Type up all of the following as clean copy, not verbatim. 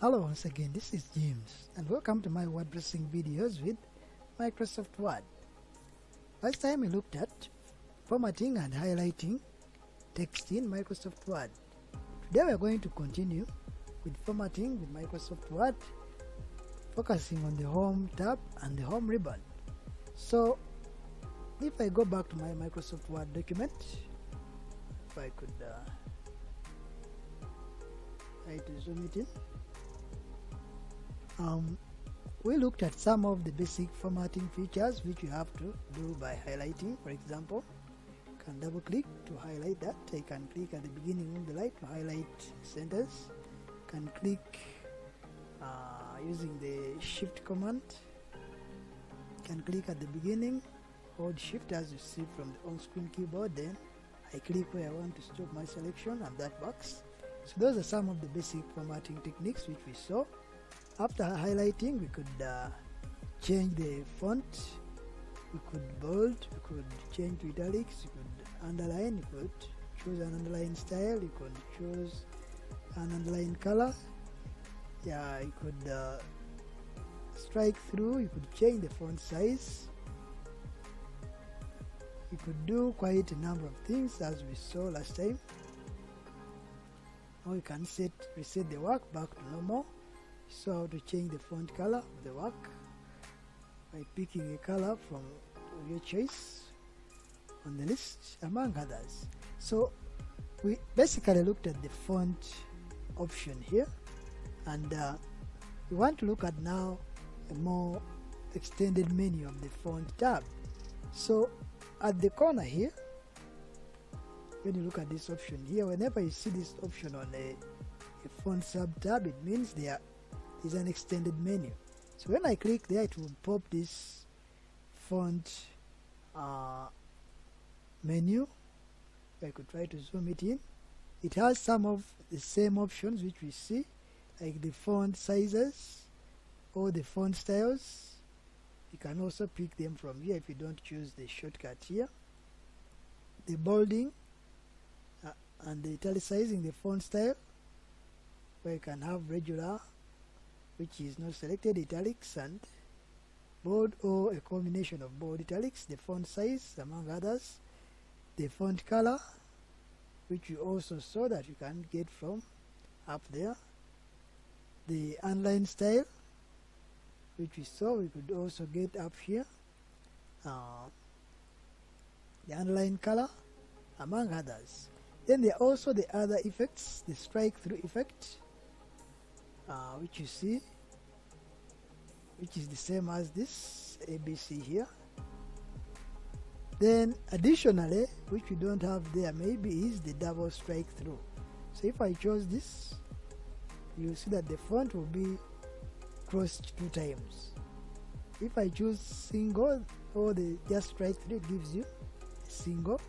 Hello once again, this is James and welcome to my word processing videos with Microsoft Word. Last time we looked at formatting and highlighting text in Microsoft Word. Today we are going to continue with formatting with Microsoft Word, focusing on the Home tab and the Home ribbon. So if I go back to my Microsoft Word document, if I could try to zoom it in. We looked at some of the basic formatting features which you have to do by highlighting. For example, you can double click to highlight that. I can click at the beginning of the line to highlight sentence. You can click using the shift command. You can click at the beginning, hold shift as you see from the on-screen keyboard, then I click where I want to stop my selection and that works. So those are some of the basic formatting techniques which we saw. After highlighting, we could change the font, we could bold, we could change to italics, you could underline, you could choose an underline style, you could choose an underline color. Yeah, you could strike through, you could change the font size. You could do quite a number of things as we saw last time. Now you can reset the work back to normal. So to change the font color of the work by picking a color from your choice on the list, among others. So we basically looked at the font option here, and we want to look at now a more extended menu of the font tab. So at the corner here, when you look at this option here, whenever you see this option on a font sub tab, it means there is an extended menu. So when I click there, it will pop this font menu. I could try to zoom it in. It has some of the same options which we see, like the font sizes or the font styles. You can also pick them from here if you don't choose the shortcut here. The bolding and the italicizing the font style, where you can have regular, which is not selected, italics and bold, or a combination of bold italics, the font size, among others, the font color, which you also saw that you can get from up there, the underline style, which we saw we could also get up here, the underline color, among others. Then there are also the other effects, the strike through effect, which you see, which is the same as this ABC here. Then additionally, which we don't have there maybe, is the double strike through. So if I chose this, you see that the font will be crossed 2 times. If I choose single or the just strike through, it gives you a single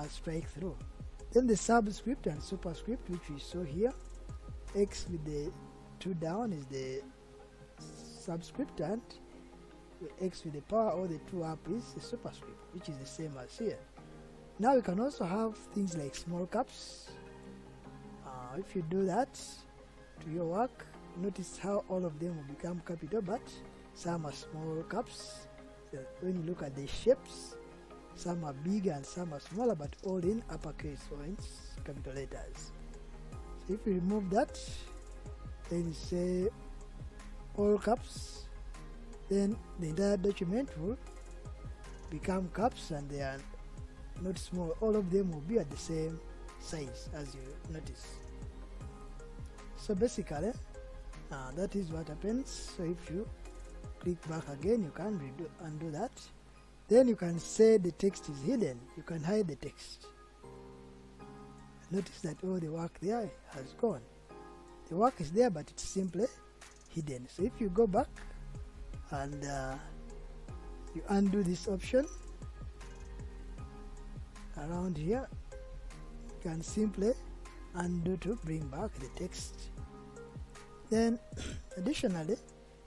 strike through. Then the subscript and superscript, which we saw here, X with the 2 down is the subscript, and X with the power or the 2 up is the superscript, which is the same as here. Now you can also have things like small caps. If you do that to your work, notice how all of them will become capital, but some are small caps. So when you look at the shapes, some are bigger and some are smaller, but all in uppercase or in capital letters. So if you remove that, then you say all caps, then the entire document will become caps, and they are not small. All of them will be at the same size, as you notice. So basically, that is what happens. So if you click back again, you can undo that. Then you can say the text is hidden. You can hide the text. Notice that all the work there has gone. The work is there, but it's simply hidden. So if you go back and you undo this option around here, you can simply undo to bring back the text. Then additionally,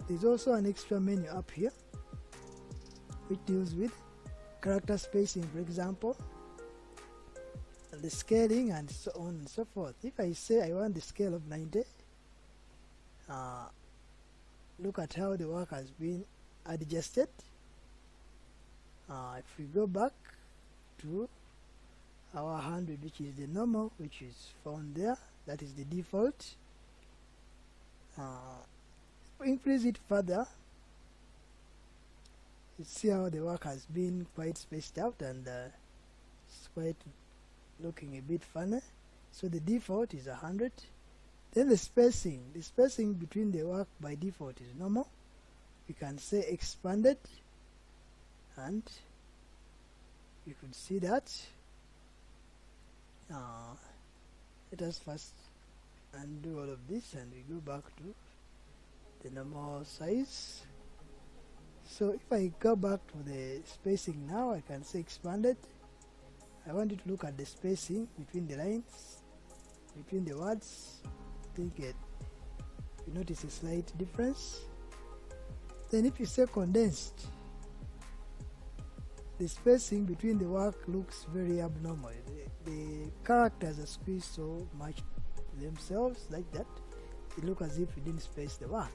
there's also an extra menu up here which deals with character spacing, for example, the scaling and so on and so forth. If I say I want the scale of 90, look at how the work has been adjusted. If we go back to our 100, which is the normal, which is found there, that is the default. Increase it further. You see how the work has been quite spaced out, and it's quite looking a bit funny. So the default is 100. Then the spacing between the work by default is normal. We can say expanded, and you could see that. Let us first undo all of this, and we go back to the normal size. So if I go back to the spacing now, I can say expanded. I want you to look at the spacing between the lines, between the words. I think you notice a slight difference. Then if you say condensed, the spacing between the work looks very abnormal. The characters are squeezed so much themselves like that. It looks as if you didn't space the work.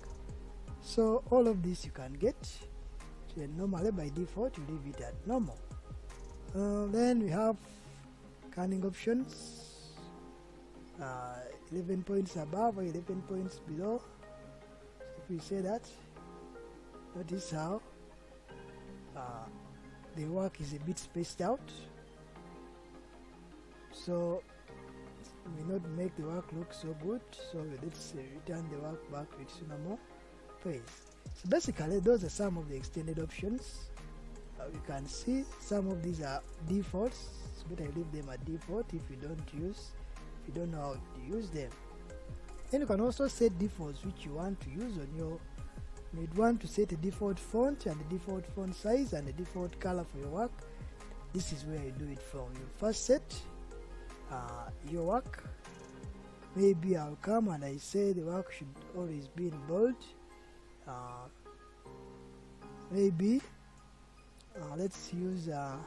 So all of this you can get. So normally by default you leave it at normal. Then we have canning options. 11 points above or 11 points below. So if we say that, notice how the work is a bit spaced out, so it may not make the work look so good. So let's return the work back to its normal place. So basically those are some of the extended options. You can see some of these are defaults. It's better leave them at default if you don't know how to use them. Then you can also set defaults which you want to use on your. You'd want to set a default font and a default font size and a default color for your work. This is where you do it from. You first set your work. Maybe I'll come and I say the work should always be in bold. Maybe let's use the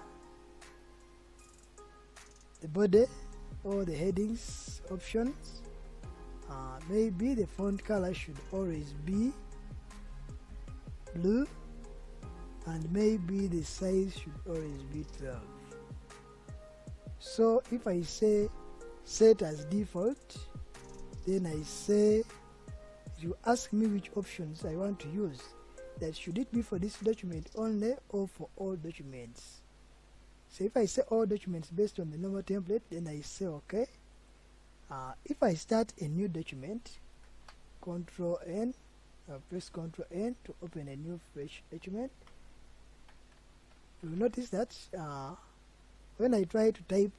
body or the headings options. Maybe the font color should always be blue, and maybe the size should always be 12. So if I say set as default, then I say, you ask me which options I want to use, that should it be for this document only or for all documents. So if I say all documents based on the normal template, then I say okay. If I start a new document, Control N, press Ctrl N to open a new fresh document. You will notice that when I try to type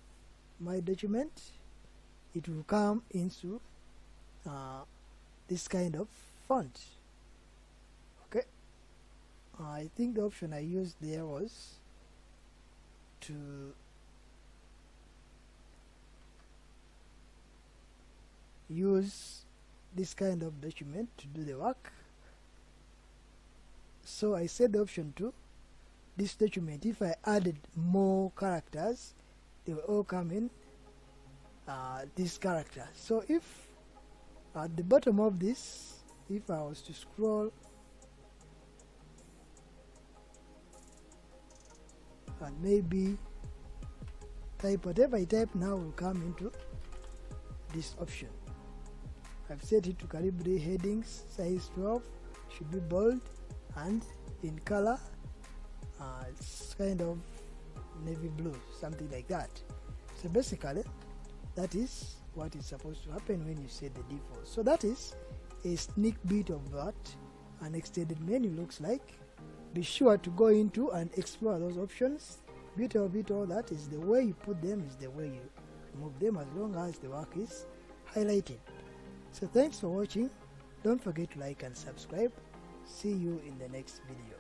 my document, it will come into this kind of font. Okay, I think the option I used there was to use this kind of document to do the work. So I set the option to this document. If I added more characters, they will all come in this character. So if at the bottom of this, if I was to scroll and maybe type whatever I type now will come into this option. I've set it to Calibri headings, size 12, should be bold, and in color it's kind of navy blue, something like that. So basically that is what is supposed to happen when you set the default. So that is a sneak bit of what an extended menu looks like. Be sure to go into and explore those options. Bit of all that is the way you put them, is the way you move them, as long as the work is highlighted. So thanks for watching. Don't forget to like and subscribe. See you in the next video.